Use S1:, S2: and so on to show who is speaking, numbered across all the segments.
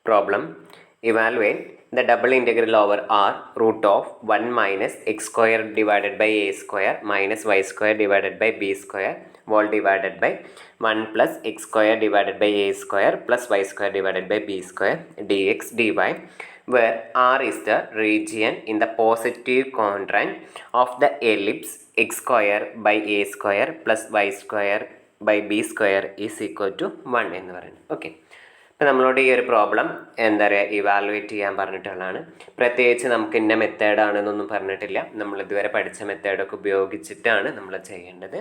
S1: Problem. Evaluate the double integral over r root of 1 minus x square divided by a square minus y square divided by b square whole divided by 1 plus x square divided by a square plus y square divided by b square dx dy, where r is the region in the positive quadrant of the ellipse x square by a square plus y square by b square is equal to 1 എന്ന് പറയുന്നത്. Okay, ഇപ്പോൾ നമ്മളോട് ഈ ഒരു problem എന്താ പറയുക evaluate ചെയ്യാൻ പറഞ്ഞിട്ടുള്ളതാണ്. പ്രത്യേകിച്ച് നമുക്ക് ഇന്ന മെത്തേഡാണെന്നൊന്നും പറഞ്ഞിട്ടില്ല. നമ്മൾ ഇതുവരെ പഠിച്ച മെത്തേഡൊക്കെ ഉപയോഗിച്ചിട്ടാണ് നമ്മൾ ചെയ്യേണ്ടത്.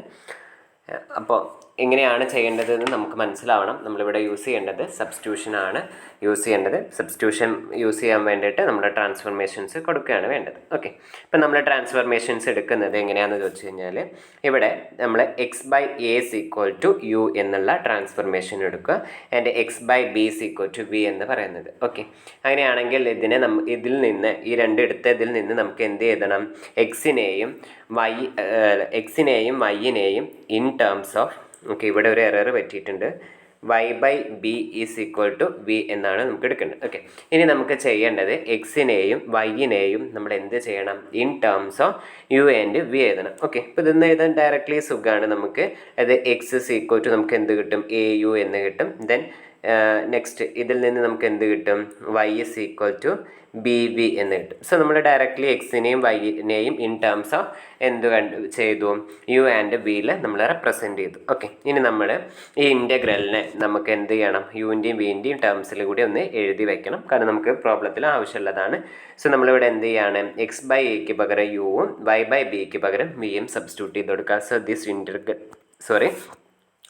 S1: അപ്പോൾ എങ്ങനെയാണ് ചെയ്യേണ്ടതെന്ന് നമുക്ക് മനസ്സിലാവണം. നമ്മളിവിടെ യൂസ് ചെയ്യേണ്ടത് സബ്സ്റ്റിറ്റ്യൂഷനാണ് സബ്സ്റ്റിറ്റ്യൂഷൻ യൂസ് ചെയ്യാൻ വേണ്ടിയിട്ട് നമ്മൾ ട്രാൻസ്ഫോർമേഷൻസ് കൊടുക്കുകയാണ് വേണ്ടത്. ഓക്കെ, ഇപ്പം നമ്മൾ ട്രാൻസ്ഫോർമേഷൻസ് എടുക്കുന്നത് എങ്ങനെയാണെന്ന് ചോദിച്ചു കഴിഞ്ഞാൽ ഇവിടെ നമ്മൾ X by A is equal to U എന്നുള്ള ട്രാൻസ്ഫോർമേഷൻ എടുക്കുക. And X by B is equal to V എന്ന് പറയുന്നത്. ഓക്കെ, അങ്ങനെയാണെങ്കിൽ ഇതിൽ നിന്ന് ഈ രണ്ടിടത്തതിൽ നിന്ന് നമുക്ക് എന്ത് എഴുതണം? എക്സിനെയും വൈയിനെയും ഇൻ ടേംസ് ഓഫ്, ഓക്കെ ഇവിടെ ഒരു എറർ പറ്റിയിട്ടുണ്ട്, y by B is equal to V എന്നാണ് നമുക്ക് എടുക്കേണ്ടത്. ഓക്കെ, ഇനി നമുക്ക് ചെയ്യേണ്ടത് എക്സിനെയും വൈയിനെയും നമ്മൾ എന്ത് ചെയ്യണം? In terms of you and we എഴുതണം. ഓക്കെ, ഇപ്പോൾ ഇതൊന്ന് എഴുതാൻ ഡയറക്റ്റ്ലി സുഖമാണ് നമുക്ക്. അത് എക്സ് ഇസ് ഈക്വൽ ടു നമുക്ക് എന്ത് കിട്ടും? എ യു എന്ന് കിട്ടും. ദെൻ നെക്സ്റ്റ് ഇതിൽ നിന്ന് നമുക്ക് എന്ത് കിട്ടും? Y is equal to B V എന്ന് കിട്ടും. സോ നമ്മൾ ഡയറക്റ്റ്ലി എക്സിനെയും വൈനെയും ഇൻ ടേംസ് ഓഫ് എന്ത് ചെയ്തു? യു ആൻഡ് വിയിൽ നമ്മൾ റെപ്രസെൻറ്റ് ചെയ്തു. ഓക്കെ, ഇനി നമ്മൾ ഈ ഇൻ്റഗ്രലിനെ നമുക്ക് എന്ത് ചെയ്യണം? യുവിൻ്റെയും വിൻ്റെയും ടേംസിൽ കൂടി ഒന്ന് എഴുതി വെക്കണം, കാരണം നമുക്ക് പ്രോബ്ലത്തിൽ ആവശ്യമുള്ളതാണ്. സോ നമ്മളിവിടെ എന്ത് ചെയ്യാണ്? എക്സ് ബൈ എക്ക് പകരം യുവും വൈ ബൈ ബിക്ക് പകരം വിയും സബ്സ്റ്റിറ്റ്യൂട്ട് ചെയ്ത് കൊടുക്കുക. സോ ദിസ്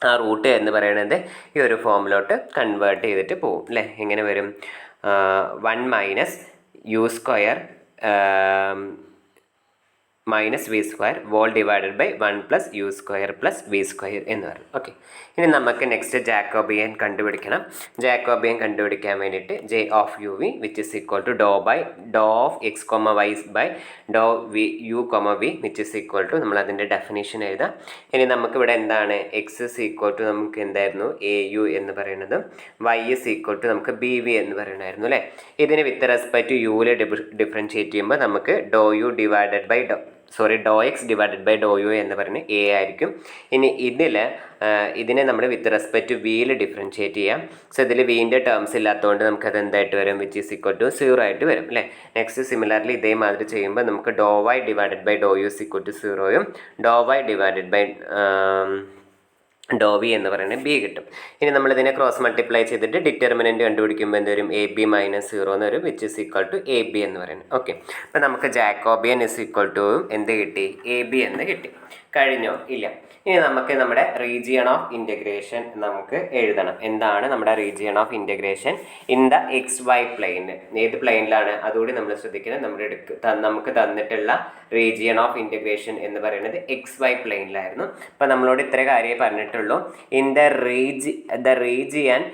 S1: ആ റൂട്ട് എന്ന് പറയുന്നത് ഈ ഒരു ഫോമിലോട്ട് കൺവേർട്ട് ചെയ്തിട്ട് പോകും അല്ലേ? എങ്ങനെ വരും? 1 minus U square minus V square whole divided by 1 plus U square plus V square എന്ന് പറയും. ഓക്കെ, ഇനി നമുക്ക് നെക്സ്റ്റ് ജാക്കോബിയൻ കണ്ടുപിടിക്കണം. ജാക്കോബിയൻ കണ്ടുപിടിക്കാൻ വേണ്ടിയിട്ട് J of U V which is equal to do of X comma Y by do V U comma V which is equal to നമ്മൾ അതിൻ്റെ definition എഴുതാം. ഇനി നമുക്കിവിടെ എന്താണ്? എക്സ് ഇസ് ഈക്വൽ ടു നമുക്ക് എന്തായിരുന്നു? എ യു എന്ന് പറയുന്നത്. വൈ ഇസ് ഈക്വൽ ടു നമുക്ക് ബി വി എന്ന് പറയണമായിരുന്നു അല്ലേ? ഇതിന് വിത്ത് റെസ്പെക്ട് ടു യുവിൽ ഡിഫറൻഷിയേറ്റ് ചെയ്യുമ്പോൾ നമുക്ക് do X divided by do U എന്ന് പറയുന്നത് എ ആയിരിക്കും. ഇനി ഇതിനെ നമ്മൾ വിത്ത് റെസ്പെക്ട് ടു വിയിൽ ഡിഫറൻഷിയേറ്റ് ചെയ്യാം. സോ ഇതിൽ വിൻ്റെ ടേംസ് ഇല്ലാത്തതുകൊണ്ട് നമുക്കത് എന്തായിട്ട് വരും? വിച്ച് ഈസ് ഈക്വൽ ടു 0 ആയിട്ട് വരും അല്ലേ? നെക്സ്റ്റ് സിമിലർലി ഇതേമാതിരി ചെയ്യുമ്പോൾ നമുക്ക് do Y divided by do U is equal to 0യും do Y divided by do V എന്ന് പറയുന്നത് ബി കിട്ടും. ഇനി നമ്മളിതിനെ ക്രോസ് മൾട്ടിപ്ലൈ ചെയ്തിട്ട് ഡിറ്റർമിനൻറ്റ് കണ്ടുപിടിക്കുമ്പോൾ എന്ത് വരും? എ ബി മൈനസ് 0 എന്ന് വരും, which is equal to A B എന്ന് പറയുന്നത്. ഓക്കെ, അപ്പോൾ നമുക്ക് ജാക്കോബിയൻ ഇസ് ഈക്വൽ ടു എന്ത് കിട്ടി? എ ബി എന്ന് കിട്ടി. കഴിഞ്ഞോ? ഇല്ല. ഇനി നമുക്ക് നമ്മുടെ റീജിയൺ ഓഫ് ഇൻ്റഗ്രേഷൻ നമുക്ക് എഴുതണം. എന്താണ് നമ്മുടെ region of integration? In the X Y plane. ഏത് പ്ലെയിനിലാണ്? അതുകൂടി നമ്മൾ ശ്രദ്ധിക്കണം. നമുക്ക് തന്നിട്ടുള്ള റീജിയൺ ഓഫ് ഇൻ്റഗ്രേഷൻ എന്ന് പറയുന്നത് എക്സ് വൈ പ്ലെയിനിലായിരുന്നു. അപ്പോൾ നമ്മളോട് ഇത്ര കാര്യമേ പറഞ്ഞിട്ടുള്ളൂ. In the region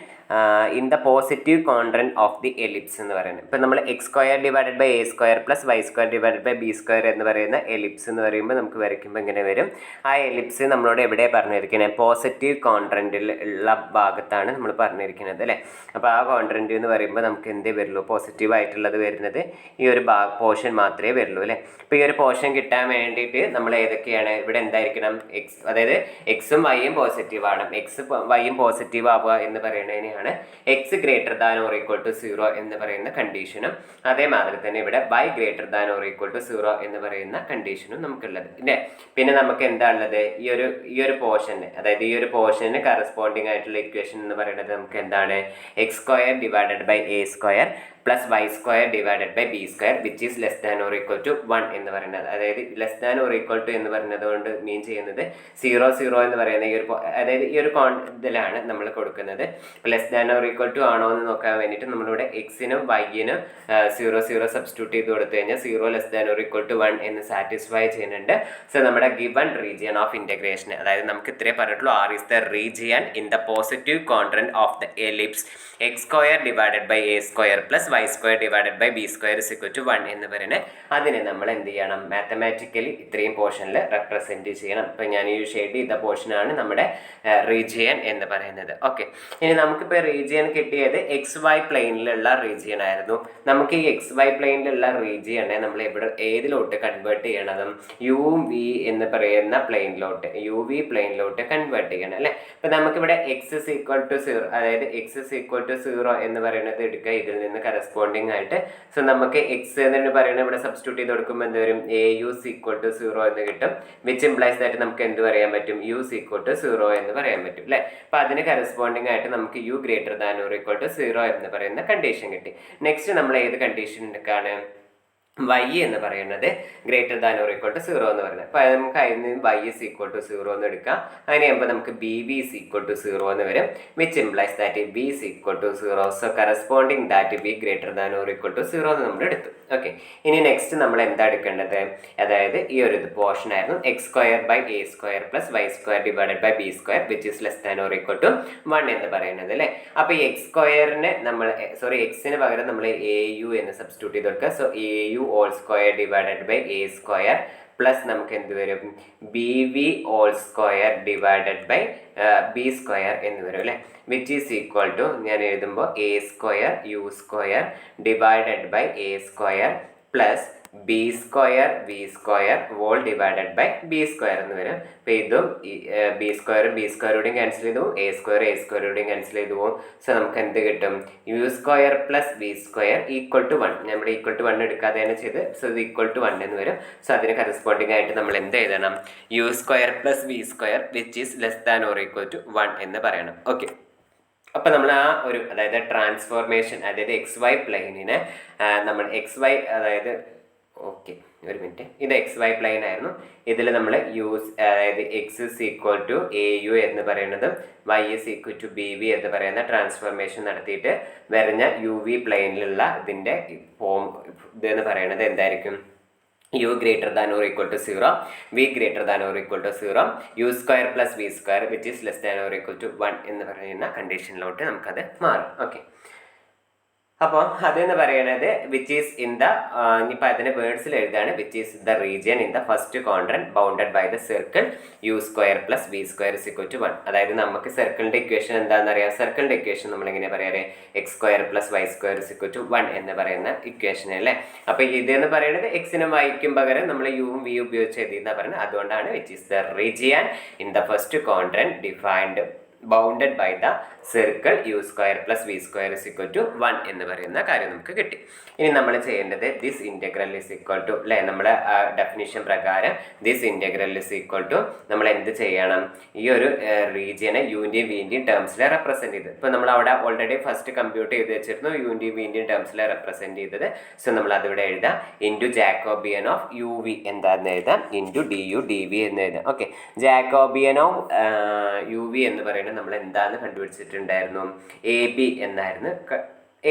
S1: in the positive quadrant of the ellipse എന്ന് പറയുന്നത്. ഇപ്പം നമ്മൾ X square divided by A square plus Y square divided by B square എന്ന് പറയുന്ന എലിപ്സ് എന്ന് പറയുമ്പോൾ നമുക്ക് വരയ്ക്കുമ്പോൾ ഇങ്ങനെ വരും. ആ എലിപ്സ് നമ്മളോട് എവിടെ പറഞ്ഞിരിക്കുന്നത്? പോസിറ്റീവ് കോൺട്രൻറ്റിൽ ഉള്ള ഭാഗത്താണ് നമ്മൾ പറഞ്ഞിരിക്കുന്നത് അല്ലേ? അപ്പോൾ ആ കോൺട്രൻറ്റ് എന്ന് പറയുമ്പോൾ നമുക്ക് എന്തേ വരുള്ളൂ? പോസിറ്റീവ് ആയിട്ടുള്ളത് വരുന്നത് ഈ ഒരു പോർഷൻ മാത്രമേ വരുള്ളൂ അല്ലേ? അപ്പോൾ ഈ ഒരു പോർഷൻ കിട്ടാൻ വേണ്ടിയിട്ട് നമ്മൾ ഏതൊക്കെയാണ് ഇവിടെ എന്തായിരിക്കണം? എക്സ്, അതായത് എക്സും വൈയും പോസിറ്റീവ് ആണ്. എക്സ് വൈയും പോസിറ്റീവ് ആവുക എന്ന് പറയുന്നതിനെയാണ് X greater than or equal to 0 എന്ന് പറയുന്ന കണ്ടീഷനും, അതേമാതിരി തന്നെ ഇവിടെ Y greater than or equal to 0 എന്ന് പറയുന്ന കണ്ടീഷനും നമുക്കുള്ളത് അല്ലേ? പിന്നെ നമുക്ക് എന്താ ഉള്ളത്? ഈ ഒരു പോർഷന്, അതായത് ഈ ഒരു പോർഷന് കറസ്പോണ്ടിങ് ആയിട്ടുള്ള ഇക്വേഷൻ എന്ന് പറയുന്നത് നമുക്ക് എന്താണ്? X square divided by A square plus Y square divided by B square which is less than or equal to 1 എന്ന് പറയുന്നത്. അതായത് less than or equal to എന്ന് പറയുന്നത് കൊണ്ട് മീൻ ചെയ്യുന്നത് 0 എന്ന് പറയുന്ന അതായത് ഈ ഒരു ഇതിലാണ് നമ്മൾ കൊടുക്കുന്നത്. Less than or equal to ആണോ എന്ന് നോക്കാൻ വേണ്ടിയിട്ട് നമ്മളിവിടെ എക്സിനും വൈയിനും 0 സബ്സ്റ്റിറ്റ്യൂട്ട് ചെയ്ത് കൊടുത്തു കഴിഞ്ഞാൽ 0 less than or equal to 1 എന്ന് സാറ്റിസ്ഫൈ ചെയ്യുന്നുണ്ട്. സോ നമ്മുടെ ഗിവൺ റീജിയൻ ഓഫ് ഇൻ്റഗ്രേഷൻ, അതായത് നമുക്ക് ഇത്രേ പറഞ്ഞിട്ടുള്ളൂ. R is the region in the positive quadrant of the ellipse X square divided by A square plus Y square divided by B square is equal to 1 എന്ന് പറയുന്നത് അതിനെ നമ്മൾ എന്ത് ചെയ്യണം, മാത്തമാറ്റിക്കലി ഇത്രയും പോർഷനിൽ റെപ്രസെൻറ്റ് ചെയ്യണം. ഇപ്പം ഞാൻ ഈ ഷെയ്ഡ് ചെയ്ത പോർഷനാണ് നമ്മുടെ റീജിയൻ എന്ന് പറയുന്നത്. ഓക്കെ, ഇനി നമുക്കിപ്പോൾ റീജിയൻ കിട്ടിയത് XY പ്ലെയിനിലുള്ള റീജിയൻ ആയിരുന്നു. നമുക്ക് ഈ XY പ്ലെയിനിലുള്ള റീജിയനെ നമ്മൾ ഏതിലോട്ട് കൺവേർട്ട് ചെയ്യണതും UV എന്ന് പറയുന്ന പ്ലെയിനിലോട്ട്, UV പ്ലെയിനിലോട്ട് കൺവേർട്ട് ചെയ്യണം അല്ലേ. അപ്പം നമുക്കിവിടെ x is equal to 0, അതായത് x is equal to 0 എന്ന് പറയുന്നത് എടുക്കുക, ഇതിൽ നിന്ന് കറസ്പോണ്ടിങ് ആയിട്ട്. സോ നമുക്ക് x എന്ന് പറയുന്നത് ഇവിടെ സബ്സ്റ്റിറ്റ്യൂട്ട് ചെയ്ത് കൊടുക്കുമ്പോൾ എന്ത് വരും, AU is equal to 0 എന്ന് കിട്ടും. വിച്ച് ഇംപ്ലൈസ് ദാറ്റ് നമുക്ക് എന്ത് പറയാൻ പറ്റും, U is equal to 0 എന്ന് പറയാൻ പറ്റും അല്ലേ. അപ്പം അതിന് കറസ്പോണ്ടിങ് ആയിട്ട് നമുക്ക് U greater than or equal to 0 എന്ന് പറയുന്ന കണ്ടീഷൻ കിട്ടി. നെക്സ്റ്റ് നമ്മൾ ഏത് കണ്ടീഷൻ എടുക്കാണ്, y എന്ന് പറയുന്നത് greater than or equal to 0 എന്ന് പറയുന്നത്. അപ്പോൾ നമുക്ക് അതിന് y is equal to 0 എന്ന് എടുക്കാം. അങ്ങനെ ചെയ്യുമ്പോൾ നമുക്ക് BV is equal to 0 എന്ന് വരും. Which implies that B is equal to 0. So corresponding that B greater than or equal to 0 എന്ന് നമ്മൾ എടുത്തു. ഓക്കെ, ഇനി നെക്സ്റ്റ് നമ്മൾ എന്താ എടുക്കേണ്ടത്, അതായത് ഈ ഒരു പോർഷൻ ആയിരുന്നു x square by a square plus y square divided by b square which is less than or equal to 1 എന്ന് പറയുന്നത് അല്ലേ. അപ്പോൾ ഈ x സ്ക്വയറിന് നമ്മൾ എക്സിന് പകരം നമ്മൾ AU എന്ന് സബ്സ്റ്റിറ്റ്യൂട്ട് ചെയ്ത് കൊടുക്കുക. So AU all square divided by a square plus നമുക്ക് എന്ത് വരും, BV all square divided by b square എന്ന് വരും അല്ലേ. വിച്ച് ഈസ് ഈക്വൽ ടു ഞാൻ എഴുതുമ്പോൾ a square u square divided by a square plus b square v square whole divided by b square എന്ന് വരും. അപ്പോൾ ഇതും b സ്ക്വയറോടെയും ക്യാൻസൽ ചെയ്തു പോകും, a സ്ക്വയറോടെയും ക്യാൻസൽ ചെയ്തു പോകും. സോ നമുക്ക് എന്ത് കിട്ടും, u square plus v square equal to 1. നമ്മുടെ ഈക്വൽ ടു 1 എടുക്കാതെയാണ് ചെയ്ത്. സോ ഇത് ഈക്വൽ ടു 1 എന്ന് വരും. സോ അതിന് കറസ്പോണ്ടിങ് ആയിട്ട് നമ്മൾ എന്ത് എഴുതണം, u square plus v square which is less than or equal to 1 എന്ന് പറയണം. ഓക്കെ, അപ്പോൾ നമ്മൾ ആ ഒരു അതായത് ട്രാൻസ്ഫോർമേഷൻ, അതായത് XY പ്ലെയിനിനെ നമ്മൾ XY അതായത് ഓക്കെ ഒരു മിനിറ്റ്, ഇത് XY പ്ലെയിൻ ആയിരുന്നു. ഇതിൽ നമ്മൾ അതായത് x is equal to AU എന്ന് പറയുന്നതും y is equal to BV എന്ന് പറയുന്ന ട്രാൻസ്ഫോർമേഷൻ നടത്തിയിട്ട് വരുന്ന UV പ്ലെയിനിലുള്ള ഇതിൻ്റെ ഫോം ഇതെന്ന് പറയുന്നത് എന്തായിരിക്കും, u greater than or equal to 0, v greater than or equal to 0, u square plus v square which is less than or equal to 1 എന്ന് പറയുന്ന കണ്ടീഷനിലോട്ട് നമുക്കത് മാറും. ഓക്കെ, അപ്പോൾ അതെന്ന് പറയുന്നത് വിച്ച് ഈസ് ഇൻ ദ, ഇനിയിപ്പോൾ അതിൻ്റെ വേർഡ്സിൽ എഴുതാണ്, which is the region in the first quadrant bounded by the circle u square plus v square is equal to 1. അതായത് നമുക്ക് സർക്കിളിൻ്റെ ഇക്വേഷൻ എന്താണെന്ന് അറിയാം. സർക്കിളിൻ്റെ ഇക്വേഷൻ നമ്മളിങ്ങനെ പറയാറ് x square plus y square is equal to 1 എന്ന് പറയുന്ന ഇക്വേഷൻ അല്ലേ. അപ്പോൾ ഇതെന്ന് പറയുന്നത് എക്സിനും വൈക്കും പകരം നമ്മൾ യുവും വി ഉപയോഗിച്ച് എഴുതിയെന്നാണ് പറയുന്നത്. അതുകൊണ്ടാണ് which is the region in the first quadrant defined bounded by the circle u square plus v square is equal to 1 എന്ന് പറയുന്ന കാര്യം നമുക്ക് കിട്ടി. ഇനി നമ്മൾ ചെയ്യേണ്ടത് this integral is equal to അല്ലേ, നമ്മുടെ ഡെഫിനിഷൻ പ്രകാരം this integral is equal to നമ്മൾ എന്ത് ചെയ്യണം, ഈ ഒരു റീജിയനെ യുവിൻ്റെയും വിൻ്റെയും ടേംസിൽ റെപ്രസെൻറ്റ് ചെയ്ത്. ഇപ്പോൾ നമ്മൾ അവിടെ ഓൾറെഡി ഫസ്റ്റ് കമ്പ്യൂട്ട് ചെയ്ത് വെച്ചിരുന്നു യുവിൻ്റെയും വിൻ്റെയും ടേംസിൽ റെപ്രസെൻറ്റ് ചെയ്തത്. സോ നമ്മൾ അതിവിടെ എഴുതാം ഇൻറ്റു ജാക്കോബിയൻ ഓഫ് UV എന്താണെന്ന് എഴുതാം, ഇൻറ്റു DU DV എന്ന് എഴുതാം. ഓക്കെ, ജാക്കോബിയൻ ഓഫ് UV എന്ന് പറയുന്നത് നമ്മൾ എന്താണ് കണ്ടുപിടിച്ചിട്ടുണ്ടായിരുന്നു, AB എന്നായിരുന്നു.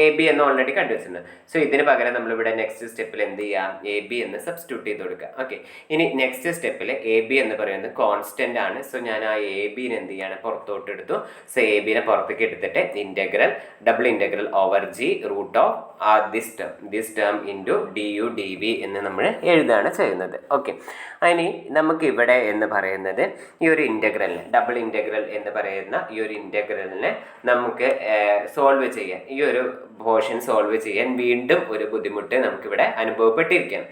S1: AB എന്ന് ഓൾറെഡി കണ്ടുവച്ചിട്ടുണ്ട്. സോ ഇതിന് പകരം നമ്മളിവിടെ നെക്സ്റ്റ് സ്റ്റെപ്പിൽ എന്ത് ചെയ്യാം, AB എന്ന് സബ്സ്റ്റിറ്റ്യൂട്ട് ചെയ്ത് കൊടുക്കുക. ഓക്കെ, ഇനി നെക്സ്റ്റ് സ്റ്റെപ്പിൽ AB എന്ന് പറയുന്നത് കോൺസ്റ്റന്റ് ആണ്. സോ ഞാൻ ആ ABനെ എന്ത് ചെയ്യാണ്, പുറത്തോട്ട് എടുത്തു. സോ ABനെ പുറത്തേക്ക് എടുത്തിട്ട് integral double integral over G root of this term into DU DV എന്ന് നമ്മൾ എഴുതുകയാണ് ചെയ്യുന്നത്. ഓക്കെ, ഇനി നമുക്ക് ഇവിടെ എന്ന് പറയുന്നത് ഈ ഒരു ഇൻ്റഗ്രലിനെ ഡബിൾ ഇൻ്റഗ്രൽ എന്ന് പറയുന്ന ഈ ഒരു ഇൻ്റഗ്രലിനെ നമുക്ക് സോൾവ് ചെയ്യാൻ, ഈ ഒരു പോർഷൻ സോൾവ് ചെയ്യാൻ വീണ്ടും ഒരു ബുദ്ധിമുട്ട് നമുക്കിവിടെ അനുഭവപ്പെട്ടിരിക്കുകയാണ്.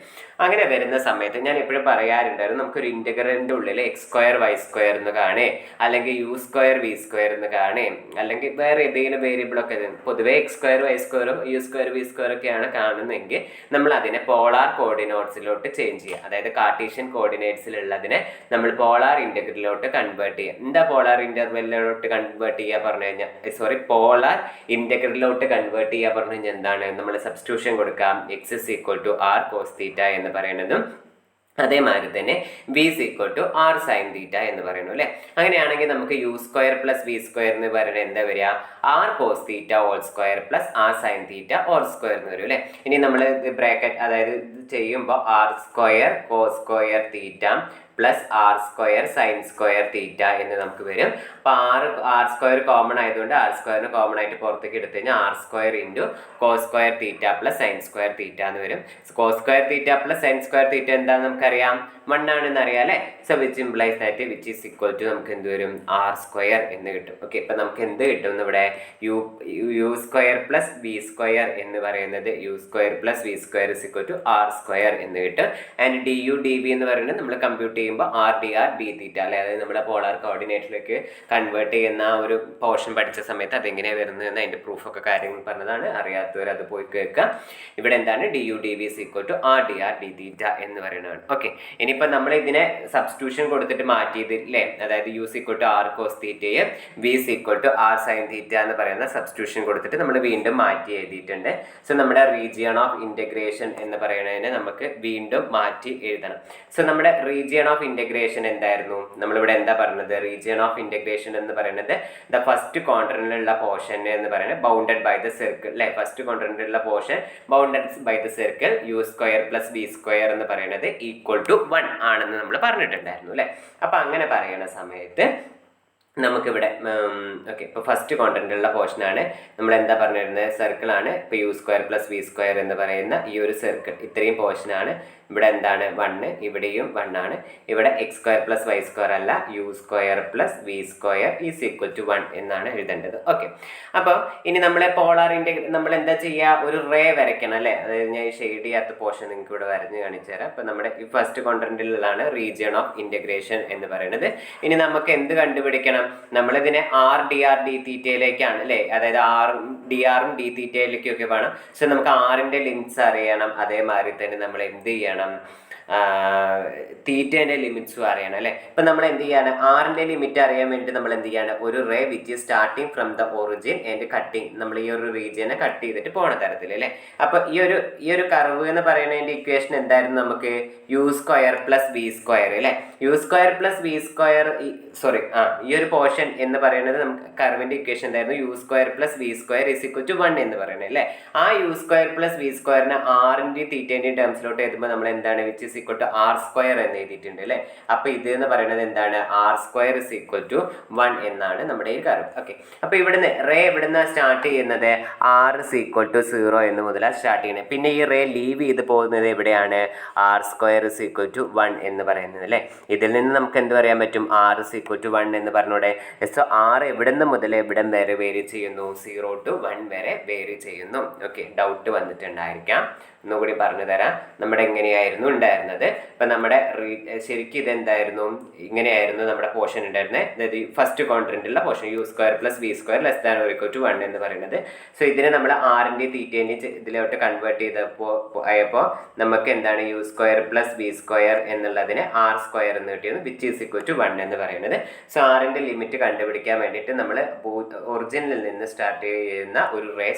S1: അങ്ങനെ വരുന്ന സമയത്ത് ഞാൻ എപ്പോഴും പറയാറുണ്ടായിരുന്നു, നമുക്കൊരു ഇൻ്റഗ്രലിൻ്റെ ഉള്ളിൽ എക്സ് സ്ക്വയർ വൈ സ്ക്വയർ എന്ന് കാണേ, അല്ലെങ്കിൽ യു സ്ക്വയർ വി സ്ക്വയർ എന്ന് കാണേ, അല്ലെങ്കിൽ വേറെ ഏതെങ്കിലും വേരിയബിളൊക്കെ പൊതുവേ എക്സ് സ്ക്വയർ വൈ സ്ക്വയറും യു സ്ക്വയർ വി സ്ക്വയർ ഒക്കെയാണ് കാണുന്നതെങ്കിൽ നമ്മൾ അതിനെ പോളാർ കോർഡിനേറ്റ്സിലോട്ട് ചേഞ്ച് ചെയ്യുക. അതായത് കാർട്ടീഷ്യൻ കോർഡിനേറ്റ്സിലുള്ളതിനെ നമ്മൾ പോളാർ ഇൻ്റഗ്രലിലോട്ട് കൺവേർട്ട് ചെയ്യുക. എന്താ പോളാർ ഇൻ്റർവെല്ലിലോട്ട് കൺവേർട്ട് ചെയ്യുക പറഞ്ഞു കഴിഞ്ഞാൽ പോളാർ ഇൻ്റഗ്രലിലോട്ട് കൺവേർട്ട് ചെയ്യുക പറഞ്ഞു കഴിഞ്ഞാൽ എന്താണ്, നമ്മൾ സബ്സ്റ്റിറ്റ്യൂഷൻ കൊടുക്കാം X is equal to R cos theta എന്ന് പറയുന്നതും അതേമാതിരി തന്നെ V is equal to R sine theta എന്ന് പറയുന്നു അല്ലേ. അങ്ങനെയാണെങ്കിൽ നമുക്ക് U square plus V square എന്ന് പറയുന്നത് എന്താ വരിക, R cos theta whole square plus R sine theta whole square എന്ന് വരും അല്ലേ. ഇനി നമ്മൾ ബ്രാക്കറ്റ് അതായത് ഇത് ചെയ്യുമ്പോൾ R square cos square theta plus R square sine square theta എന്ന് നമുക്ക് വരും. അപ്പോൾ ആർ സ്ക്വയർ കോമൺ ആയതുകൊണ്ട് ആർ സ്ക്വയറിന് കോമൺ ആയിട്ട് പുറത്തേക്ക് എടുത്തു കഴിഞ്ഞാൽ R square into cos square theta plus sine square theta എന്ന് വരും. Cos square theta plus sine square theta എന്താണെന്ന് നമുക്കറിയാം, 1 ആണെന്ന് അറിയാം അല്ലേ. So which implies that which is equal to നമുക്ക് എന്ത് വരും, ആർ സ്ക്വയർ എന്ന് കിട്ടും. ഓക്കെ, ഇപ്പം നമുക്ക് എന്ത് കിട്ടും ഇവിടെ, U square plus V square എന്ന് പറയുന്നത് U square plus V square is equal to R square എന്ന് കിട്ടും. And D U D V എന്ന് പറയുന്നത് നമ്മൾ കമ്പ്യൂട്ട് ചെയ്യുമ്പോൾ ആർ ഡി തീറ്റ അല്ലെ, അതായത് നമ്മുടെ പോളാർ കോർഡിനേറ്റിലേക്ക് കൺവേർട്ട് ചെയ്യുന്ന ഒരു പോർഷൻ പഠിച്ച സമയത്ത് അതെങ്ങനെയാണ് വരുന്നത് എന്ന് അതിൻ്റെ പ്രൂഫൊക്കെ കാര്യങ്ങൾ പറഞ്ഞതാണ്. അറിയാത്തവർ അത് പോയി കേൾക്കുക. ഇവിടെ എന്താണ് d U D v is equal to r d theta എന്ന് പറയുന്നതാണ്. ഓക്കെ, ഇനിയിപ്പോൾ നമ്മൾ ഇതിനെ സബ്സ്റ്റിറ്റ്യൂഷൻ കൊടുത്തിട്ട് മാറ്റിയതില്ലേ, അതായത് u equal to R cos തീറ്റയെ v equal to R sine theta എന്ന് പറയുന്ന സബ്സ്റ്റിറ്റ്യൂഷൻ കൊടുത്തിട്ട് നമ്മൾ വീണ്ടും മാറ്റി എഴുതിയിട്ടുണ്ട്. സോ നമ്മുടെ റീജിയൺ ഓഫ് ഇൻ്റഗ്രേഷൻ എന്ന് പറയുന്നതിനെ നമുക്ക് വീണ്ടും മാറ്റി എഴുതണം. സോ നമ്മുടെ റീജിയൺ ഓഫ് ഇൻ്റഗ്രേഷൻ എന്തായിരുന്നു, നമ്മളിവിടെ എന്താ പറയുന്നത്, റീജിയൺ ഓഫ് ഇൻ്റഗ്രേഷൻ എന്ന് പറയുന്നത് ദ ഫസ്റ്റ് ക്വാഡ്രന്റിലുള്ള പോർഷൻ എന്ന് പറയുന്നത് ബൗണ്ടഡ് ബൈ ദ സർക്കിൾ അല്ലെ, ഫസ്റ്റ് ക്വാഡ്രന്റിലുള്ള portion bounded by the circle u square plus b square എന്ന് പറയുന്നത് ഈക്വൽ ടു 1 ആണെന്ന് നമ്മൾ പറഞ്ഞിട്ടുണ്ടായിരുന്നു അല്ലേ. അപ്പം അങ്ങനെ പറയുന്ന സമയത്ത് നമുക്കിവിടെ ഓക്കെ, ഇപ്പോൾ ഫസ്റ്റ് ക്വാഡ്രന്റിലുള്ള പോർഷനാണ് നമ്മൾ എന്താ പറഞ്ഞിരുന്നത്, സർക്കിളാണ്. ഇപ്പോൾ u square plus V square എന്ന് പറയുന്ന ഈ ഒരു സർക്കിൾ ഇത്രയും പോർഷനാണ്. ഇവിടെ എന്താണ് 1, ഇവിടെയും 1 ആണ്. ഇവിടെ x square plus Y square അല്ല, u square plus V square is equal to 1 എന്നാണ് എഴുതേണ്ടത്. ഓക്കെ, അപ്പോൾ ഇനി നമ്മളെ പോളാർ നമ്മൾ എന്താ ചെയ്യുക, ഒരു റേ വരയ്ക്കണം അല്ലേ. അതായത് ഞാൻ ഷെയ്ഡ് ചെയ്യാത്ത പോർഷൻ നിങ്ങൾക്ക് ഇവിടെ വരഞ്ഞ് കാണിച്ചു തരാം. അപ്പോൾ നമ്മുടെ ഈ ഫസ്റ്റ് ക്വാഡ്രന്റിലാണ് റീജിയൺ ഓഫ് ഇൻ്റഗ്രേഷൻ എന്ന് പറയുന്നത്. ഇനി നമുക്ക് എന്ത് കണ്ടുപിടിക്കണം, നമ്മളിതിനെ ആർ ഡി തീറ്റയിലേക്കാണ് അല്ലേ, അതായത് ആറും ഡി തീറ്റയിലേക്കൊക്കെ വേണം. സോ നമുക്ക് ആറിൻ്റെ ലിമിറ്റ്സ് അറിയണം. അതേമാതിരി തന്നെ നമ്മൾ എന്ത് ചെയ്യണം, തീറ്റേൻ്റെ ലിമിറ്റ്സും അറിയണം അല്ലേ. ഇപ്പം നമ്മൾ എന്ത് ചെയ്യാണ്, ആറിൻ്റെ ലിമിറ്റ് അറിയാൻ വേണ്ടിയിട്ട് നമ്മൾ എന്ത് ചെയ്യാണ്, ഒരു ray which is starting from the origin and cutting, നമ്മൾ ഈ ഒരു റീജിയനെ കട്ട് ചെയ്തിട്ട് പോണ തരത്തിൽ അല്ലേ. അപ്പോൾ ഈ ഒരു കർവ് എന്ന് പറയുന്നതിൻ്റെ ഇക്വേഷൻ എന്തായിരുന്നു, നമുക്ക് U square plus V square അല്ലേ, u square plus V square ഈ ഒരു പോർഷൻ എന്ന് പറയുന്നത് നമുക്ക് കർവിൻ്റെ ഇക്വേഷൻ എന്തായിരുന്നു, u square plus V square is equal to 1 എന്ന് പറയുന്നത് അല്ലേ. ആ യു സ്ക്വയർ പ്ലസ് വി സ്ക്വയറിനെ ആറിൻ്റെ തീറ്റേൻ്റെയും ടേംസിലോട്ട് എഴുതുമ്പോൾ നമ്മൾ എന്താണ്, which is equal to R square എന്ന് എഴുതിയിട്ടുണ്ട് അല്ലേ. അപ്പോൾ ഇത് എന്ന് പറയുന്നത് എന്താണ്, r square is equal to 1 എന്നാണ് നമ്മുടെ ഈ കർവ്. ഓക്കെ, അപ്പോൾ ഇവിടുന്ന് റേ ഇവിടുന്ന് സ്റ്റാർട്ട് ചെയ്യുന്നത് ആർ ഇസ് ഈക്വൽ ടു 0 എന്ന് മുതലാണ് സ്റ്റാർട്ട് ചെയ്യുന്നത്. പിന്നെ ഈ റേ ലീവ് ചെയ്ത് പോകുന്നത് എവിടെയാണ്, r square is equal to 1 എന്ന് പറയുന്നത് അല്ലേ. ഇതിൽ നിന്ന് നമുക്ക് എന്ത് പറയാൻ പറ്റും, ആർ ഇസ് ഈക്വൽ ടു 1 എന്ന് പറഞ്ഞൂടെ. സോ ആർ എവിടുന്ന് മുതൽ എവിടം വരെ വേരി ചെയ്യുന്നു, 0 to 1 വരെ വേരി ചെയ്യുന്നു. ഓക്കെ, ഡൗട്ട് വന്നിട്ടുണ്ടായിരിക്കാം, ഒന്നുകൂടി പറഞ്ഞു തരാം. നമ്മുടെ എങ്ങനെയായിരുന്നു ഉണ്ടായിരുന്നത്, ഇപ്പം നമ്മുടെ ശരിക്കും ഇതെന്തായിരുന്നു, ഇങ്ങനെയായിരുന്നു നമ്മുടെ പോർഷൻ ഉണ്ടായിരുന്നത്. അതായത് ഫസ്റ്റ് ക്വാഡ്രന്റിലുള്ള portion u square plus V square less than or equal to 1 എന്ന് പറയുന്നത്. സോ ഇതിനെ നമ്മൾ ആറിൻ്റെയും തീറ്റേൻ്റെയും ഇതിലോട്ട് കൺവേർട്ട് ആയപ്പോൾ നമുക്ക് എന്താണ്, u square plus V square എന്നുള്ളതിനെ ആർ സ്ക്വയർ എന്ന് കിട്ടിയത് വിച്ച് ഈസ് ഈക്വൽ ടു 1 എന്ന് പറയുന്നത്. സോ ആറിൻ്റെ ലിമിറ്റ് കണ്ടുപിടിക്കാൻ വേണ്ടിയിട്ട് നമ്മൾ ഒറിജിനിൽ നിന്ന് സ്റ്റാർട്ട് ചെയ്യുന്ന ഒരു റേ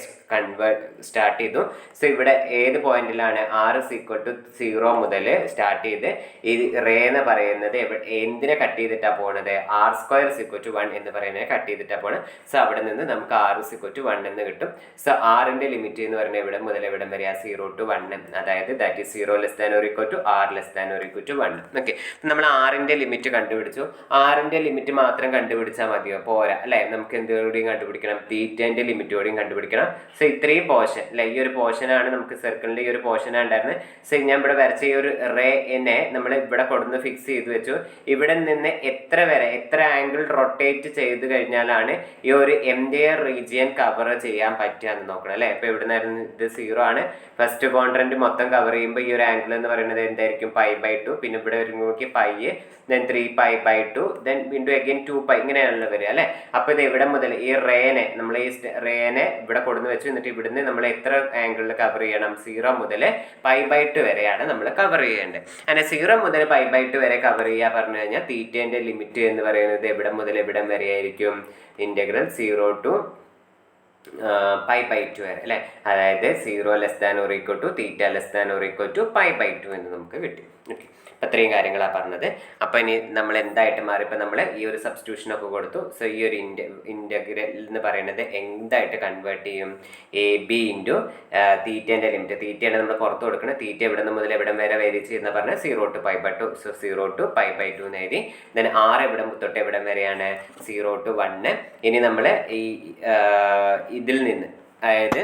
S1: സ്റ്റാർട്ട് ചെയ്തു. സോ ഇവിടെ ഏത് പോയിന്റിലാണ് ആർ ഇസ് ഈക്വൽ ടു 0 മുതൽ സ്റ്റാർട്ട് ചെയ്ത് ഈ റേ എന്ന് പറയുന്നത് എന്തിനെ കട്ട് ചെയ്തിട്ടാണ് പോകുന്നത്, r square is equal to 1 എന്ന് പറയുന്നത് കട്ട് ചെയ്തിട്ടാണ് പോകുന്നത്. സോ അവിടെ നിന്ന് നമുക്ക് ആർ ഇസ് ഈക്വൽ ടു 1 എന്ന് കിട്ടും. സോ ആറിൻ്റെ ലിമിറ്റ് എന്ന് പറയുന്നത് ഇവിടെ മുതൽ എവിടെ വരെ, 0 to 1, അതായത് that is 0 less than or equal to r less than or equal to 1. Okay, നമ്മൾ ആറിൻ്റെ ലിമിറ്റ് കണ്ടുപിടിച്ചു. ആറിൻ്റെ ലിമിറ്റ് മാത്രം കണ്ടുപിടിച്ചാൽ മതിയോ, പോരാ അല്ലേ. നമുക്ക് എന്തുകൂടിയും കണ്ടുപിടിക്കണം, തീറ്റേൻ്റെ ലിമിറ്റ് കൂടിയും കണ്ടുപിടിക്കണം. സോ ഇത്രയും പോർഷൻ അല്ലെ, ഈ ഒരു പോർഷനാണ് നമുക്ക് സർക്കിളിൻ്റെ ഈ ഒരു പോർഷനാണ് ഉണ്ടായിരുന്നത്. സോ ഞാൻ ഇവിടെ വരച്ച ഈ ഒരു റേ എന്നെ നമ്മൾ ഇവിടെ കൊടുന്ന് ഫിക്സ് ചെയ്ത് വെച്ചു. ഇവിടെ നിന്ന് എത്ര ആംഗിൾ റൊട്ടേറ്റ് ചെയ്ത് കഴിഞ്ഞാലാണ് ഈ ഒരു എംറ്റയർ റീജിയൻ കവർ ചെയ്യാൻ പറ്റുക എന്ന് നോക്കണം അല്ലേ. ഇപ്പോൾ ഇവിടെ നിന്ന് ഇത് 0 ആണ്, ഫസ്റ്റ് ക്വാഡ്രന്റ് മൊത്തം കവർ ചെയ്യുമ്പോൾ ഈ ഒരു ആംഗിൾ എന്ന് പറയുന്നത് എന്തായിരിക്കും, π/2. പിന്നെ ഇവിടെ വരുമ്പോൾ π, then 3π/2, then വീണ്ടും അഗൈൻ 2π, ഇങ്ങനെയാണല്ലോ വരിക അല്ലേ. അപ്പോൾ ഇത് ഇവിടെ മുതൽ ഈ നമ്മൾ ഈ റേനെ ഇവിടെ കൊടുന്ന് വെച്ചു. എന്നിട്ട് ഇവിടുന്ന് നമ്മൾ എത്ര ആംഗിളിൽ കവർ ചെയ്യണം, 0 മുതൽ π/2 വരെയാണ് നമ്മൾ കവർ ചെയ്യേണ്ടത്. അങ്ങനെ 0 മുതൽ π/2 വരെ കവർ ചെയ്യുക പറഞ്ഞു കഴിഞ്ഞാൽ തീറ്റേൻ്റെ ലിമിറ്റ് എന്ന് പറയുന്നത് എവിടെ മുതൽ എവിടം വരെ ആയിരിക്കും, ഇൻ്റഗ്രൽ 0 to π/2 വരെ അല്ലേ. അതായത് 0 less than or equal to theta less than or equal to π/2 എന്ന് നമുക്ക് കിട്ടി. ഓക്കെ, അപ്പം അത്രയും കാര്യങ്ങളാണ് പറഞ്ഞത്. അപ്പോൾ ഇനി നമ്മൾ എന്തായിട്ട് മാറി, ഇപ്പം നമ്മൾ ഈ ഒരു സബ്സ്റ്റിറ്റ്യൂഷനൊക്കെ കൊടുത്തു. സോ ഈ ഒരു ഇൻ്റഗ്രൽ എന്ന് പറയുന്നത് എന്തായിട്ട് കൺവേർട്ട് ചെയ്യും? എ ബി ഇൻറ്റു തീറ്റേൻ്റെ ലിമിറ്റ്. തീറ്റയാണ് നമ്മൾ പുറത്ത് കൊടുക്കുന്നത്. തീറ്റ എവിടെ നിന്ന് മുതൽ എവിടെ വരെ വേരി ചെയ്യുന്ന പറഞ്ഞാൽ 0 to π/2. സോ 0 to π/2 എന്ന് എഴുതി. ദെൻ r എവിടെ തൊട്ട് എവിടെ വരെയാണ്? 0 to 1. ഇനി നമ്മൾ ഈ ഇതിൽ നിന്ന്, അതായത്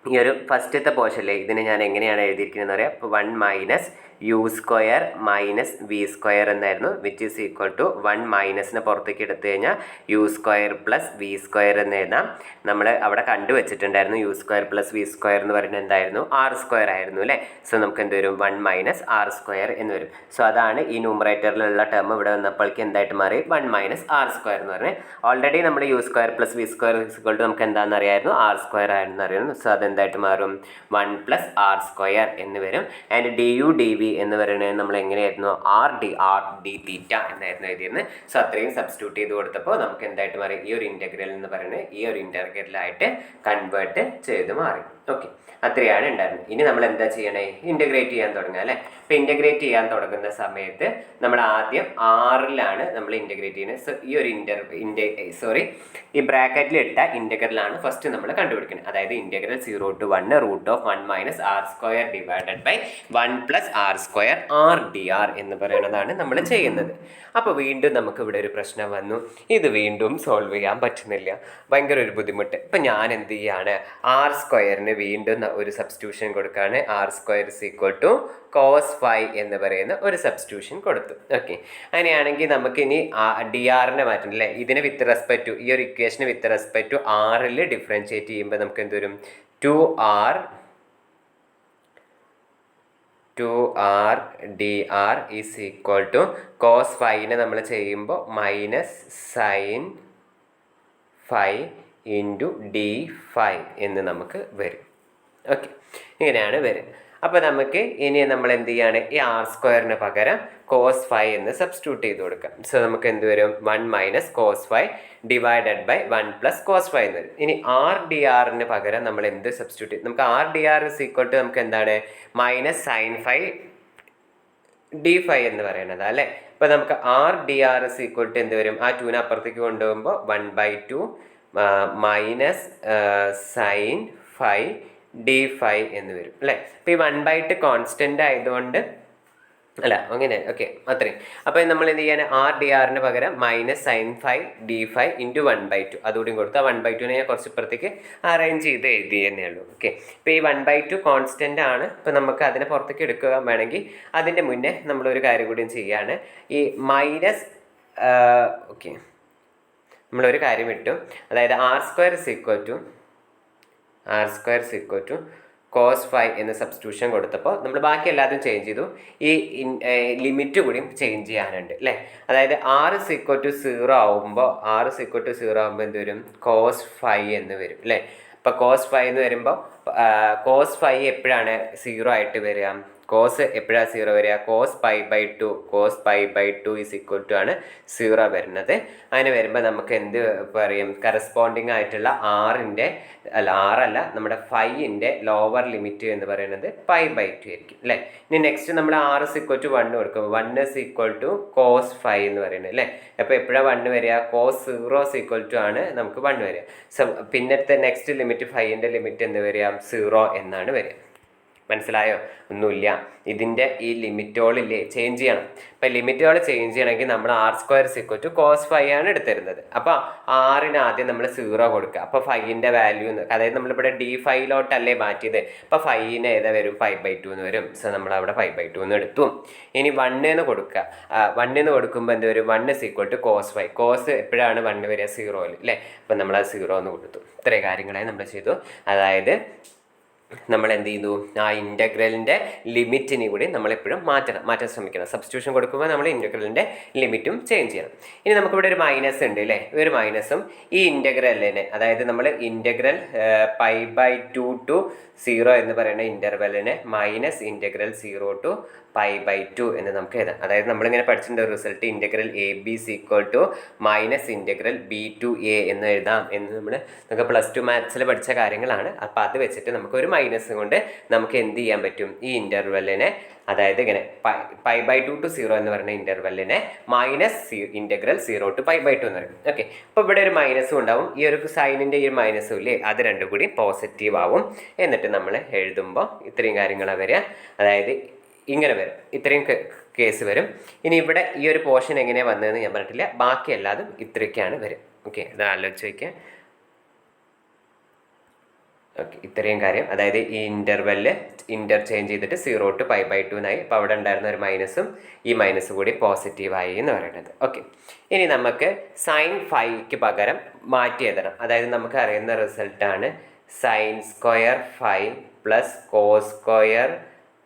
S1: ഈ ഒരു ഫസ്റ്റത്തെ പോർഷനിലെ ഇതിനെ ഞാൻ എങ്ങനെയാണ് എഴുതിയിരിക്കുന്നത് പറയാം. അപ്പോൾ 1 minus u square minus V square എന്നായിരുന്നു, വിച്ച് ഈസ് ഈക്വൽ ടു 1 മൈനസിനെ പുറത്തേക്ക് എടുത്തു കഴിഞ്ഞാൽ u square plus V square എന്ന് എഴുതാം. നമ്മൾ അവിടെ കണ്ടുവച്ചിട്ടുണ്ടായിരുന്നു u square plus V square എന്ന് പറയുന്നത് എന്തായിരുന്നു? r സ്ക്വയർ ആയിരുന്നു അല്ലേ. സോ നമുക്ക് എന്ത് വരും? 1 മൈനസ് r സ്ക്വയർ എന്ന് വരും. സോ അതാണ് ഈ ന്യൂമറേറ്ററിലുള്ള ടേം ഇവിടെ വന്നപ്പോഴേക്ക് എന്തായിട്ട് മാറി? 1 മൈനസ് r സ്ക്വയർ എന്ന് പറഞ്ഞത്. ഓൾറെഡി നമ്മൾ u square plus V square equal to നമുക്ക് എന്താണെന്ന് അറിയായിരുന്നു? r സ്ക്വയർ ആയിരുന്നു അറിയുന്നു. സോ അതെന്തായിട്ട് മാറും? 1 പ്ലസ് r സ്ക്വയർ എന്ന് വരും. And D U D V എന്ന് പറയുന്നത് നമ്മൾ എങ്ങനെയായിരുന്നു? ആർ ഡി തീറ്റ എന്നായിരുന്നു എഴുതിയിരുന്നത്. സോ അത്രയും സബ്സ്റ്റിറ്റ്യൂട്ട് ചെയ്ത് കൊടുത്തപ്പോൾ നമുക്ക് എന്തായിട്ട് മാറി? ഈ ഒരു ഇൻ്റഗ്രൽ എന്ന് പറയുന്നത് ഈ ഒരു ഇൻ്റഗ്രലായിട്ട് കൺവേർട്ട് ചെയ്ത് മാറി. ഓക്കെ, അത്രയാണ് ഉണ്ടായിരുന്നത്. ഇനി നമ്മൾ എന്താ ചെയ്യണേ? ഇൻ്റഗ്രേറ്റ് ചെയ്യാൻ തുടങ്ങുക അല്ലേ. അപ്പോൾ ഇൻ്റഗ്രേറ്റ് ചെയ്യാൻ തുടങ്ങുന്ന സമയത്ത് നമ്മൾ ആദ്യം ആറിലാണ് നമ്മൾ ഇൻ്റഗ്രേറ്റ് ചെയ്യുന്നത്. സോ ഈ ഒരു ഈ ബ്രാക്കറ്റിലിട്ട ഇൻ്റഗ്രലാണ് ഫസ്റ്റ് നമ്മൾ കണ്ടുപിടിക്കുന്നത്. അതായത് integral 0 to 1 root of 1 minus r square divided by 1 plus r square r dr എന്ന് പറയുന്നതാണ് നമ്മൾ ചെയ്യുന്നത്. അപ്പോൾ വീണ്ടും നമുക്ക് ഇവിടെ ഒരു പ്രശ്നം വന്നു. ഇത് വീണ്ടും സോൾവ് ചെയ്യാൻ പറ്റുന്നില്ല, ഭയങ്കര ഒരു ബുദ്ധിമുട്ട്. ഇപ്പം ഞാൻ എന്ത് ചെയ്യാണ്? r സ്ക്വയറിന് വീണ്ടും ഒരു സബ്സ്റ്റിറ്റ്യൂഷൻ കൊടുക്കുകയാണ്. r square is equal to cos phi എന്ന് പറയുന്ന ഒരു സബ്സ്റ്റിറ്റ്യൂഷൻ കൊടുത്തു. ഓക്കെ, അങ്ങനെയാണെങ്കിൽ നമുക്കിനി ഡി ആറിനെ മാറ്റണം അല്ലേ. ഇതിന് വിത്ത് റെസ്പെക്ട് ടു ഈ ഒരു ഇക്വേഷന് വിത്ത് റെസ്പെക്ട് ടു ആറിൽ ഡിഫറൻഷിയേറ്റ് ചെയ്യുമ്പോൾ നമുക്ക് എന്ത് വരും? 2r dr is equal to cos phi-നെ നമ്മൾ ചെയ്യുമ്പോൾ minus sine phi into d phi എന്ന് നമുക്ക് വരും. ഓക്കെ, ഇങ്ങനെയാണ് വരും. അപ്പോൾ നമുക്ക് ഇനി നമ്മൾ എന്ത് ചെയ്യാണ്? ഈ r സ്ക്വയറിന് പകരം cos phi എന്ന് സബ്സ്റ്റിറ്റ്യൂട്ട് ചെയ്ത് കൊടുക്കാം. സോ നമുക്ക് എന്ത് വരും? 1 minus cos phi divided by 1 plus cos phi എന്ന് വരും. ഇനി r dr-ന് പകരം നമ്മൾ എന്ത് സബ്സ്റ്റിറ്റ്യൂട്ട് ചെയ്യും? നമുക്ക് r dr is equal to നമുക്ക് എന്താണ്? Minus sine phi d phi എന്ന് പറയുന്നത് അല്ലേ. അപ്പോൾ നമുക്ക് r dr is equal to എന്ത് വരും? ആ 2നെ അപ്പുറത്തേക്ക് കൊണ്ടുപോകുമ്പോൾ 1/2 minus sine phi d phi എന്ന് വരും അല്ലേ. അപ്പോൾ ഈ 1/2 കോൺസ്റ്റൻ്റ് ആയതുകൊണ്ട് അല്ല അങ്ങനെ. ഓക്കെ, അത്രയും. അപ്പോൾ നമ്മൾ എന്ത് ചെയ്യാൻ? r dr-ന് പകരം minus sine phi d phi into 1/2 അതുകൂടി കൊടുത്ത് ആ 1/2-നെ ഞാൻ കുറച്ച് ഇപ്പുറത്തേക്ക് അറേഞ്ച് ചെയ്ത് എഴുതി എന്നേ ഉള്ളൂ. ഓക്കെ, ഇപ്പോൾ ഈ 1/2 കോൺസ്റ്റൻ്റ് ആണ്. ഇപ്പോൾ നമുക്ക് അതിനെ പുറത്തേക്ക് എടുക്കുക വേണമെങ്കിൽ അതിൻ്റെ മുന്നേ നമ്മളൊരു കാര്യം കൂടിയും ചെയ്യുകയാണ്. ഈ മൈനസ് ഓക്കെ, നമ്മളൊരു കാര്യം ഇട്ടു. അതായത് r square is equal to cos phi എന്ന സബ്സ്റ്റിറ്റ്യൂഷൻ കൊടുത്തപ്പോൾ നമ്മൾ ബാക്കി എല്ലാതും ചേഞ്ച് ചെയ്തു. ഈ ലിമിറ്റ് കൂടിയും ചേഞ്ച് ചെയ്യാനുണ്ട് അല്ലേ. അതായത് r ഇസ് ഈക്വൽ ടു 0 ആകുമ്പോൾ എന്ത് വരും? cos phi എന്ന് വരും അല്ലേ. അപ്പോൾ cos phi എന്ന് വരുമ്പോൾ cos phi എപ്പോഴാണ് 0 ആയിട്ട് വരിക? കോസ് എപ്പോഴാണ് 0 വരിക? cos pi/2 is equal to ആണ് 0 വരുന്നത്. അങ്ങനെ വരുമ്പോൾ നമുക്ക് എന്ത് പറയും? കറസ്പോണ്ടിങ് ആയിട്ടുള്ള ആറല്ല നമ്മുടെ ഫൈൻ്റെ ലോവർ ലിമിറ്റ് എന്ന് പറയുന്നത് pi/2 ആയിരിക്കും അല്ലേ. ഇനി നെക്സ്റ്റ് നമ്മൾ r ഇസ് ഈക്വൽ ടു 1 കൊടുക്കും. 1 is equal to cos phi എന്ന് പറയുന്നത് അല്ലേ. അപ്പോൾ എപ്പോഴാണ് 1 വരിക? cos 0 ഇസ് ഈക്വൽ ടു ആണ് നമുക്ക് 1 വരിക. സോ പിന്നത്തെ നെക്സ്റ്റ് ലിമിറ്റ് ഫൈൻ്റെ ലിമിറ്റ് എന്ത് വരിക? 0 എന്നാണ് വരിക. മനസ്സിലായോ? ഒന്നുമില്ല, ഇതിൻ്റെ ഈ ലിമിറ്റോളില്ലേ ചേഞ്ച് ചെയ്യണം. അപ്പം ലിമിറ്റോൾ ചേഞ്ച് ചെയ്യണമെങ്കിൽ നമ്മൾ r square is equal to cos phi ആണ് എടുത്തിരുന്നത്. അപ്പോൾ r-ന് ആദ്യം നമ്മൾ 0 കൊടുക്കുക. അപ്പോൾ ഫൈൻ്റെ വാല്യൂ അതായത് നമ്മളിവിടെ ഡി ഫൈയിലോട്ടല്ലേ മാറ്റിയത്. അപ്പോൾ ഫൈന് ഏതാ വരും? pi/2 എന്ന് വരും. സോ നമ്മൾ അവിടെ pi/2 എന്ന് എടുത്തു. ഇനി 1 എന്ന് കൊടുക്കുക. 1 എന്ന് കൊടുക്കുമ്പോൾ എന്ത് വരും? 1 is equal to cos phi. Cos എപ്പോഴാണ് 1 വരിക? 0-ൽ അല്ലേ. അപ്പം നമ്മൾ ആ 0 എന്ന് കൊടുത്തു. ഇത്രയും കാര്യങ്ങളായി നമ്മൾ ചെയ്തു. അതായത് നമ്മൾ എന്ത് ചെയ്തു? ആ ഇൻ്റഗ്രലിൻ്റെ ലിമിറ്റിനെ കൂടി നമ്മളെപ്പോഴും മാറ്റാൻ ശ്രമിക്കണം. സബ്സ്റ്റിറ്റ്യൂഷൻ കൊടുക്കുമ്പോൾ നമ്മൾ ഇൻ്റഗ്രലിൻ്റെ ലിമിറ്റും ചേഞ്ച് ചെയ്യണം. ഇനി നമുക്കിവിടെ ഒരു മൈനസ് ഉണ്ട് അല്ലേ. ഒരു മൈനസും ഈ ഇൻ്റഗ്രലിനെ, അതായത് നമ്മൾ ഇൻ്റഗ്രൽ pi/2 ടു 0 എന്ന് പറയുന്ന ഇൻ്റർവെല്ലിനെ മൈനസ് ഇൻ്റഗ്രൽ 0 ടു pi/2 എന്ന് നമുക്ക് എഴുതാം. അതായത് നമ്മളിങ്ങനെ പഠിച്ചിട്ടുണ്ട് result integral a b is equal to minus integral b to a എന്ന് എഴുതാം എന്ന് നമുക്ക് +2 മാത്സിൽ പഠിച്ച കാര്യങ്ങളാണ്. അപ്പോൾ അത് വെച്ചിട്ട് നമുക്കൊരു മൈനസ് കൊണ്ട് നമുക്ക് എന്ത് ചെയ്യാൻ പറ്റും, ഈ ഇൻ്റർവെല്ലിനെ, അതായത് ഇങ്ങനെ π/2 to 0 എന്ന് പറയുന്ന ഇൻ്റർവെല്ലിനെ മൈനസ് ഇൻ്റഗ്രൽ 0 to π/2 എന്ന് പറയും. ഓക്കെ, അപ്പോൾ ഇവിടെ ഒരു മൈനസും ഉണ്ടാവും, ഈ ഒരു സൈനിൻ്റെ ഈ മൈനസും ഇല്ലേ, അത് രണ്ടും കൂടി പോസിറ്റീവ് ആവും. എന്നിട്ട് നമ്മൾ എഴുതുമ്പോൾ ഇത്രയും കാര്യങ്ങളാണ് വരിക, അതായത് ഇങ്ങനെ വരും, ഇത്രയും കേസ് വരും. ഇനി ഇവിടെ ഈ ഒരു പോർഷൻ എങ്ങനെയാണ് വന്നതെന്ന് ഞാൻ പറഞ്ഞിട്ടില്ല, ബാക്കി എല്ലാതും ഇത്രയൊക്കെയാണ് വരും. ഓക്കെ, അത് ആലോചിച്ച് വയ്ക്കുക. ഓക്കെ, ഇത്രയും കാര്യം, അതായത് ഈ ഇൻ്റർവെല്ല് ഇൻ്റർചേഞ്ച് ചെയ്തിട്ട് 0 to π/2 എന്നായി. അപ്പോൾ അവിടെ ഉണ്ടായിരുന്ന ഒരു മൈനസും ഈ മൈനസ് കൂടി പോസിറ്റീവായി എന്ന് പറയുന്നത്. ഓക്കെ, ഇനി നമുക്ക് sin φക്ക് പകരം മാറ്റി എഴുതണം. അതായത് നമുക്ക് അറിയുന്ന റിസൾട്ടാണ് sin square φ plus cos square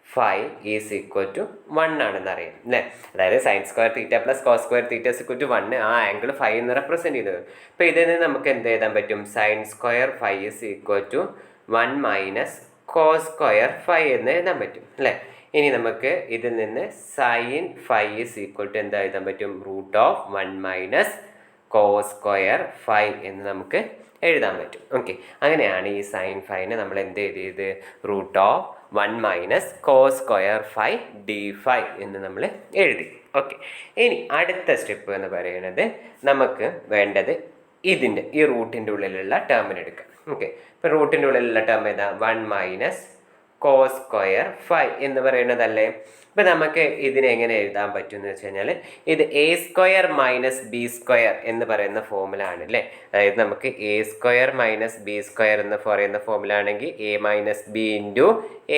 S1: φ is equal to 1 ആണെന്ന് അറിയാം അല്ലേ. അതായത് sin square theta plus cos square theta is equal to 1, ആ ആംഗിൾ φ എന്ന് റെപ്രസെൻറ്റ് ചെയ്തത്. അപ്പോൾ ഇതിൽ നിന്ന് നമുക്ക് എന്ത് എഴുതാൻ പറ്റും, sin square φ is equal to 1 minus cos square φ എന്ന് എഴുതാൻ പറ്റും അല്ലേ. ഇനി നമുക്ക് ഇതിൽ നിന്ന് sin φ ഈസ് ഈക്വൽ ടു എന്താ എഴുതാൻ പറ്റും, root of 1 minus cos square φ എന്ന് നമുക്ക് എഴുതാൻ പറ്റും. ഓക്കെ, അങ്ങനെയാണ് ഈ sin φനെ നമ്മൾ എന്ത് എഴുതിയത്, root of 1 minus cos square φ d φ എന്ന് നമ്മൾ എഴുതി. ഓക്കെ, ഇനി അടുത്ത സ്റ്റെപ്പ് എന്ന് പറയുന്നത് നമുക്ക് വേണ്ടത് ഇതിൻ്റെ ഈ റൂട്ടിൻ്റെ ഉള്ളിലുള്ള ടേമിനെടുക്കാം. ഓക്കെ, ഇപ്പോൾ റൂട്ടിൻ്റെ ഉള്ളിലുള്ള ടേം ഏതാ, 1 മൈനസ് കോസ് സ്ക്വയർ φ എന്ന് പറയുന്നതല്ലേ. ഇപ്പം നമുക്ക് ഇതിനെ എങ്ങനെ എഴുതാൻ പറ്റും എന്ന് വെച്ച് കഴിഞ്ഞാൽ, ഇത് A square minus B square എന്ന് പറയുന്ന ഫോമുല ആണ് അല്ലേ. അതായത് നമുക്ക് A square minus B square എന്ന് പറയുന്ന ഫോമുല ആണെങ്കിൽ A minus B into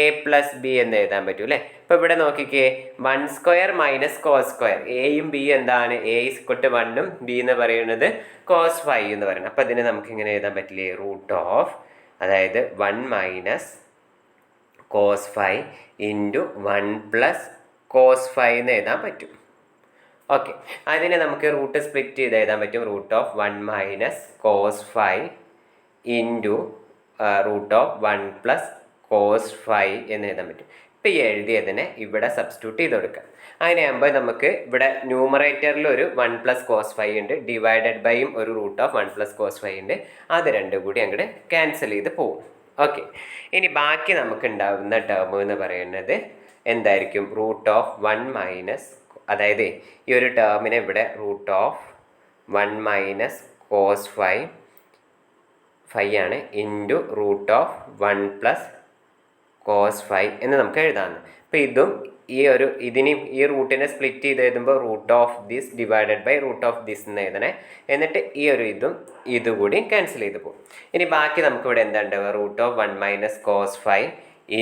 S1: A plus B എന്ന് എഴുതാൻ പറ്റും അല്ലേ. ഇപ്പോൾ ഇവിടെ നോക്കിക്കേ, 1 സ്ക്വയർ മൈനസ് കോസ് സ്ക്വയർ, എയും ബി എന്താണ്, എ ഈക്വൽ ടു 1ഉം ബി എന്ന് പറയുന്നത് കോസ് φ എന്ന് പറയുന്നത്. അപ്പോൾ ഇതിനെ നമുക്ക് ഇങ്ങനെ എഴുതാൻ പറ്റില്ലേ, റൂട്ട് ഓഫ്, അതായത് 1 minus cos φ into 1 plus cos φ എന്ന് എഴുതാൻ പറ്റും. ഓക്കെ, അതിനെ നമുക്ക് റൂട്ട് സ്പ്ലിറ്റ് ചെയ്ത് എഴുതാൻ പറ്റും, root of 1 minus cos φ into root of 1 plus cos φ എന്ന് എഴുതാൻ പറ്റും. ഇപ്പോൾ ഈ എഴുതിയതിനെ ഇവിടെ സബ്സ്റ്റിറ്റ്യൂട്ട് ചെയ്ത് കൊടുക്കാം. അങ്ങനെയാകുമ്പോൾ നമുക്ക് ഇവിടെ ന്യൂമറേറ്ററിൽ ഒരു 1 പ്ലസ് കോസ് φ ഉണ്ട്, ഡിവൈഡഡ് ബൈയും ഒരു റൂട്ട് ഓഫ് 1 പ്ലസ് കോസ് φ ഉണ്ട്, അത് രണ്ടും കൂടി അങ്ങോട്ട് ക്യാൻസൽ ചെയ്ത് പോകും. ഓക്കെ, ഇനി ബാക്കി നമുക്ക് ഉണ്ടാകുന്ന ടേം എന്ന് പറയുന്നത് എന്തായിരിക്കും, റൂട്ട് ഓഫ് 1 മൈനസ്, അതായത് ഈ ഒരു ടേമിനെ ഇവിടെ റൂട്ട് ഓഫ് 1 മൈനസ് കോസ് φ ആണ് into root of 1 plus cos φ എന്ന് നമുക്ക് എഴുതാമെന്ന്. അപ്പോൾ ഇതും ഇതിനെയും ഈ റൂട്ടിനെ സ്പ്ലിറ്റ് ചെയ്ത് എഴുതുമ്പോൾ root of this divided by root of this എന്ന് എഴുതണേ. എന്നിട്ട് ഈ ഒരു ഇതുകൂടി ക്യാൻസൽ ചെയ്ത് പോകും. ഇനി ബാക്കി നമുക്കിവിടെ എന്താ ഉണ്ടാവുക, root of 1 minus cos φ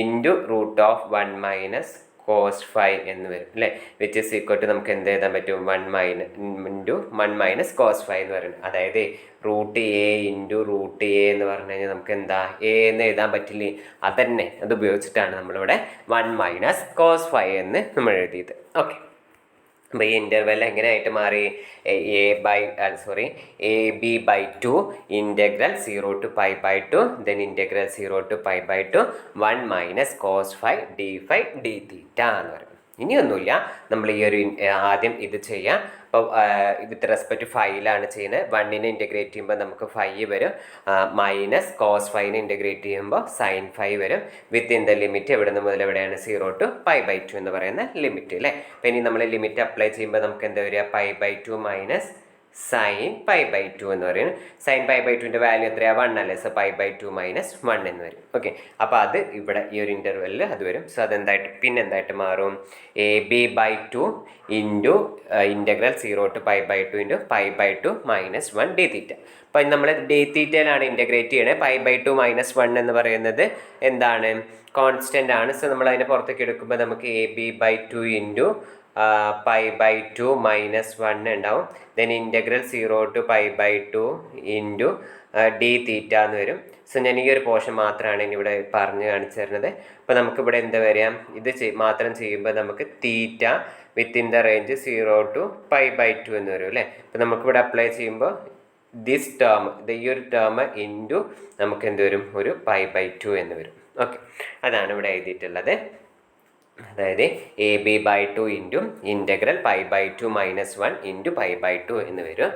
S1: into root of 1 minus cos φ എന്ന് വരും അല്ലേ, വിച്ച് ഇസ് ഈക്വൽ ടു നമുക്ക് എന്ത് എഴുതാൻ പറ്റും, 1 മൈനസ് കോസ് φ എന്ന് പറയുന്നത്. അതായത് root a into root a എന്ന് പറഞ്ഞു കഴിഞ്ഞാൽ നമുക്ക് എന്താ എ എന്ന് എഴുതാൻ പറ്റില്ലേ, അതന്നെ അത് ഉപയോഗിച്ചിട്ടാണ് നമ്മളിവിടെ 1 മൈനസ് കോസ് φ എന്ന് നമ്മൾ എഴുതിയത്. ഓക്കെ, അപ്പോൾ ഈ ഇൻ്റർവെൽ എങ്ങനെയായിട്ട് മാറി, a b by 2 integral 0 to π/2 then integral 0 to π/2 1 minus cos φ d φ d θ എന്ന് പറയും. ഇനിയൊന്നുമില്ല, നമ്മൾ ഈ ഒരു ആദ്യം ഇത് ചെയ്യാം. അപ്പോൾ വിത്ത് റെസ്പെക്ട് ഫൈലാണ് ചെയ്യുന്നത്. 1നെ ഇൻറ്റഗ്രേറ്റ് ചെയ്യുമ്പോൾ നമുക്ക് φ വരും, മൈനസ് കോസ് φനെ ഇൻറ്റഗ്രേറ്റ് ചെയ്യുമ്പോൾ സൈൻ φ വരും. വിത്ത് ഇൻ ദ ലിമിറ്റ് എവിടെ നിന്ന് മുതൽ എവിടെയാണ്, 0 to π/2 എന്ന് പറയുന്ന ലിമിറ്റ് അല്ലേ. അപ്പോൾ ഇനി നമ്മൾ ലിമിറ്റ് അപ്ലൈ ചെയ്യുമ്പോൾ നമുക്ക് എന്താ വരിക, π/2 മൈനസ് സൈൻ π/2 എന്ന് പറയുന്നത്. സൈൻ π/2ൻ്റെ വാല്യൂ എത്രയാണ്, 1 അല്ലേ. സോ π/2 മൈനസ് 1 എന്ന് വരും. ഓക്കെ, അപ്പോൾ അത് ഇവിടെ ഈ ഒരു ഇൻ്റർവെല്ലിൽ അത് വരും. സോ അതെന്തായിട്ട് പിന്നെ എന്തായിട്ട് മാറും, a b by 2 into integral 0 to π/2 into π/2 minus 1 d θ. അപ്പം നമ്മൾ d θയിലാണ് ഇൻ്റഗ്രേറ്റ് ചെയ്യണേ. π/2 മൈനസ് 1 എന്ന് പറയുന്നത് എന്താണ്, കോൺസ്റ്റൻ്റ് ആണ്. സോ നമ്മൾ അതിനെ പുറത്തേക്ക് എടുക്കുമ്പോൾ നമുക്ക് a b by 2 into π/2 minus 1 ഉണ്ടാവും. Then integral 0 to π/2 into d θ എന്ന് വരും. സോ ഞാൻ ഈ ഒരു പോർഷൻ മാത്രമാണ് ഇനി ഇവിടെ പറഞ്ഞ് കാണിച്ചു തരുന്നത്. അപ്പോൾ നമുക്കിവിടെ എന്താ വരിക, ഇത് മാത്രം ചെയ്യുമ്പോൾ നമുക്ക് തീറ്റ വിത്തിൻ ദ റേഞ്ച് 0 to π/2 എന്ന് വരും അല്ലേ. അപ്പോൾ നമുക്കിവിടെ അപ്ലൈ ചെയ്യുമ്പോൾ ദിസ് ടേം, ഈ ഒരു ടേം ഇൻറ്റു നമുക്ക് എന്ത് വരും, ഒരു π/2 എന്ന് വരും. ഓക്കെ, അതാണ് ഇവിടെ എഴുതിയിട്ടുള്ളത്. അതായത് a b by 2 into integral π/2 minus 1 into π/2 എന്ന് വരും.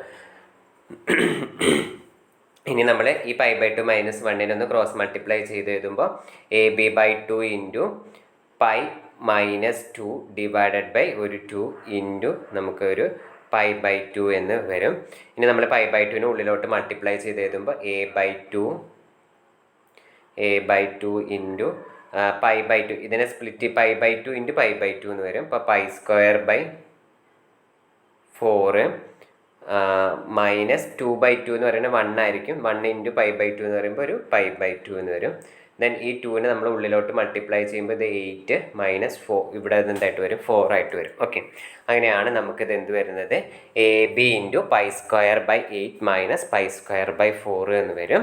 S1: ഇനി നമ്മൾ ഈ π/2 - 1 ഒന്ന് ക്രോസ് മൾട്ടിപ്ലൈ ചെയ്ത് എഴുതുമ്പോൾ AB/2 ഇൻറ്റു π-2 ഡിവൈഡഡ് ബൈ ഒരു 2 ഇൻറ്റു നമുക്കൊരു π/2 എന്ന് വരും. ഇനി നമ്മൾ π/2 ഉള്ളിലോട്ട് മൾട്ടിപ്ലൈ ചെയ്ത് എഴുതുമ്പോൾ A/2 ഇൻറ്റു π/2 ഇതിനെ സ്പ്ലിറ്റ് π/2 ഇൻറ്റു π/2 എന്ന് വരും. അപ്പോൾ π²/4 -2/2 എന്ന് പറയുന്നത് 1 ആയിരിക്കും. 1 ഇൻറ്റു π/2 എന്ന് പറയുമ്പോൾ ഒരു π/2 എന്ന് വരും. ദെൻ ഈ 2നെ നമ്മൾ ഉള്ളിലോട്ട് മൾട്ടിപ്ലൈ ചെയ്യുമ്പോൾ ഇത് 8 - 4 ഇവിടെ എന്തായിട്ട് വരും 4 ആയിട്ട് വരും. ഓക്കെ, അങ്ങനെയാണ് നമുക്കിത് എന്ത് വരുന്നത് AB ഇൻറ്റു π²/8 - π²/4 എന്ന് വരും.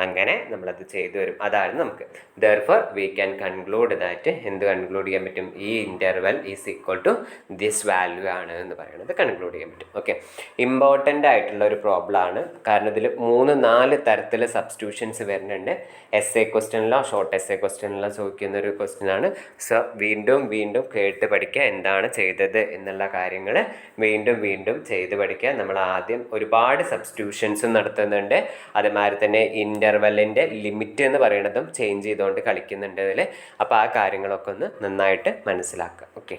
S1: അങ്ങനെ നമ്മളത് ചെയ്തു വരും. അതാണ് നമുക്ക് therefore we can conclude that എന്ത് കൺക്ലൂഡ് ചെയ്യാൻ പറ്റും, ഈ interval is equal to this value ആണ് എന്ന് പറയുന്നത് കൺക്ലൂഡ് ചെയ്യാൻ പറ്റും. ഓക്കെ, ഇമ്പോർട്ടൻ്റ് ആയിട്ടുള്ള ഒരു പ്രോബ്ലം ആണ്. കാരണം ഇതിൽ 3-4 തരത്തിൽ സബ്സ്റ്റിറ്റ്യൂഷൻസ് വരുന്നുണ്ട്. എസ് എ ക്വസ്റ്റ്യനിലോ ഷോർട്ട് എസ് എ ക്വസ്റ്റ്യനിലോ ചോദിക്കുന്ന ഒരു ക്വസ്റ്റ്യൻ ആണ്. സോ വീണ്ടും കേട്ട് പഠിക്കുക, എന്താണ് ചെയ്തത് എന്നുള്ള കാര്യങ്ങൾ വീണ്ടും ചെയ്ത് പഠിക്കുക. നമ്മൾ ആദ്യം ഒരുപാട് സബ്സ്റ്റിറ്റ്യൂഷൻസും നടത്തുന്നുണ്ട്. അതേമാതിരി തന്നെ ഇൻ്റർവെല്ലിൻ്റെ ലിമിറ്റ് എന്ന് പറയുന്നതും ചേഞ്ച് ചെയ്തുകൊണ്ട് കളിക്കുന്നുണ്ട് ഇതിൽ. അപ്പോൾ ആ കാര്യങ്ങളൊക്കെ ഒന്ന് നന്നായിട്ട് മനസ്സിലാക്കുക. ഓക്കെ.